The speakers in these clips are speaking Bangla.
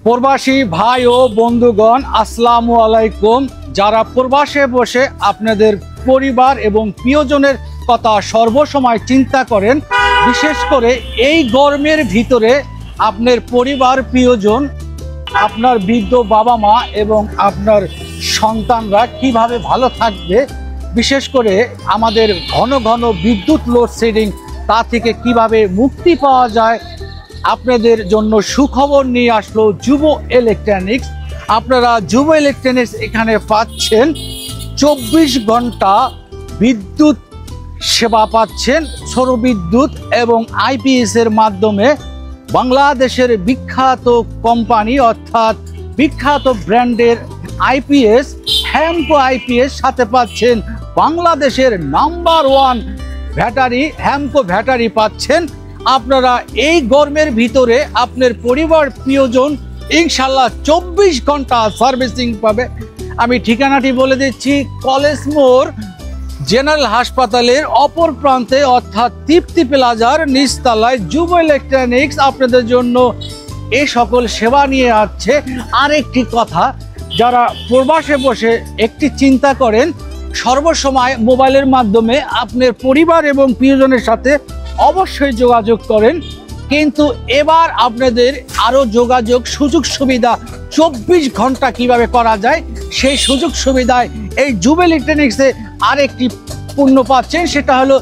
প্রবাসী ভাই ও বন্ধুগণ, আসসালামু আলাইকুম। যারা প্রবাসে বসে আপনাদের পরিবার এবং প্রিয়জনের কথা সর্বসময় চিন্তা করেন, বিশেষ করে এই গরমের ভিতরে আপনার পরিবার প্রিয়জন, আপনার বৃদ্ধ বাবা মা এবং আপনার সন্তানরা কিভাবে ভালো থাকবে, বিশেষ করে আমাদের ঘন ঘন বিদ্যুৎ লোডশেডিং তা থেকে কিভাবে মুক্তি পাওয়া যায়, আপনাদের জন্য সুখবর নিয়ে আসলো যুব ইলেকট্রনিক্স। আপনারা যুব ইলেকট্রনিক্স এখানে পাচ্ছেন 24 ঘন্টা বিদ্যুৎ সেবা পাচ্ছেন, সৌর বিদ্যুৎ এবং আইপিএস এর মাধ্যমে। বাংলাদেশের বিখ্যাত কোম্পানি অর্থাৎ বিখ্যাত ব্র্যান্ডের আইপিএস, হ্যামকো আইপিএস, সাথে পাচ্ছেন বাংলাদেশের নাম্বার 1 ব্যাটারি, হ্যামকো ব্যাটারি পাচ্ছেন। আপনারা এই গরমের ভিতরে আপনার পরিবার প্রিয়জন ইনশাল্লাহ 24 ঘন্টা সার্ভিসিং পাবে। আমি ঠিকানাটি বলে দিচ্ছি, কলেজ মোড় জেনারেল হাসপাতালের অপর প্রান্তে অর্থাৎ তৃপ্তি প্লাজার নিচতলায় যুব ইলেকট্রনিক্স আপনাদের জন্য এই সকল সেবা নিয়ে আসছে। আরেকটি কথা, যারা প্রবাসে বসে একটি চিন্তা করেন সর্বসময় মোবাইলের মাধ্যমে আপনার পরিবার এবং প্রিয়জনের সাথে অবশ্যই যোগাযোগ করেন, কিন্তু এবার আপনাদের আরও যোগাযোগ সুযোগ সুবিধা 24 ঘন্টা কিভাবে করা যায় সেই সুযোগ সুবিধায় এই যুব ইলেকট্রনিক্সে আরেকটি পণ্য পাচ্ছেন। সেটা হলো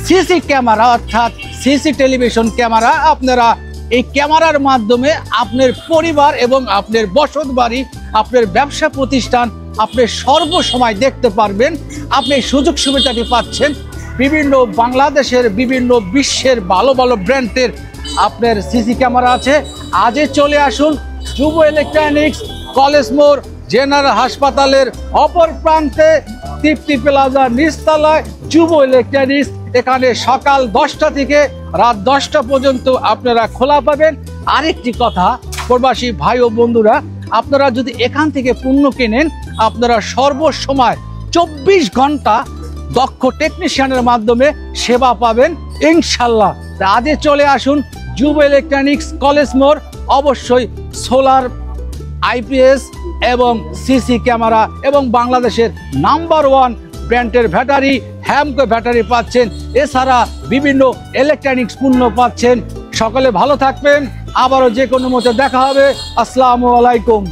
সিসি ক্যামেরা অর্থাৎ সিসি টেলিভিশন ক্যামেরা। আপনারা এই ক্যামেরার মাধ্যমে আপনার পরিবার এবং আপনার বসত বাড়ি, আপনার ব্যবসা প্রতিষ্ঠান আপনি সর্বসময় দেখতে পারবেন। আপনি সুযোগ সুবিধাটি পাচ্ছেন। বিভিন্ন বাংলাদেশের বিভিন্ন বিশ্বের ভালো ভালো ব্র্যান্ডের আপনার সিসি ক্যামেরা আছে। আজই চলে আসুন যুব ইলেকট্রনিক্স, কলেজ মোড় জেনারেল হাসপাতালের অপর প্রান্তে তৃপ্তি প্লাজা নিচতলায় যুব ইলেকট্রনিক্স। এখানে সকাল 10টা থেকে রাত 10টা পর্যন্ত আপনারা খোলা পাবেন। আরেকটি কথা, প্রবাসী ভাই ও বন্ধুরা, আপনারা যদি এখান থেকে পণ্য কেনেন আপনারা সর্বসময় 24 ঘন্টা দক্ষ টেকনিশিয়ানের মাধ্যমে সেবা পাবেন ইনশাল্লাহ। আজই চলে আসুন যুব ইলেকট্রনিক্স, কলেজ মোড়। অবশ্যই সোলার, আইপিএস এবং সিসি ক্যামেরা এবং বাংলাদেশের নাম্বার 1 ব্র্যান্ডের ব্যাটারি, হ্যামকো ব্যাটারি পাচ্ছেন। এছাড়া বিভিন্ন ইলেকট্রনিক্স পণ্য পাচ্ছেন। সকলে ভালো থাকবেন। আবারও যে কোনো মতে দেখা হবে। আসসালামু আলাইকুম।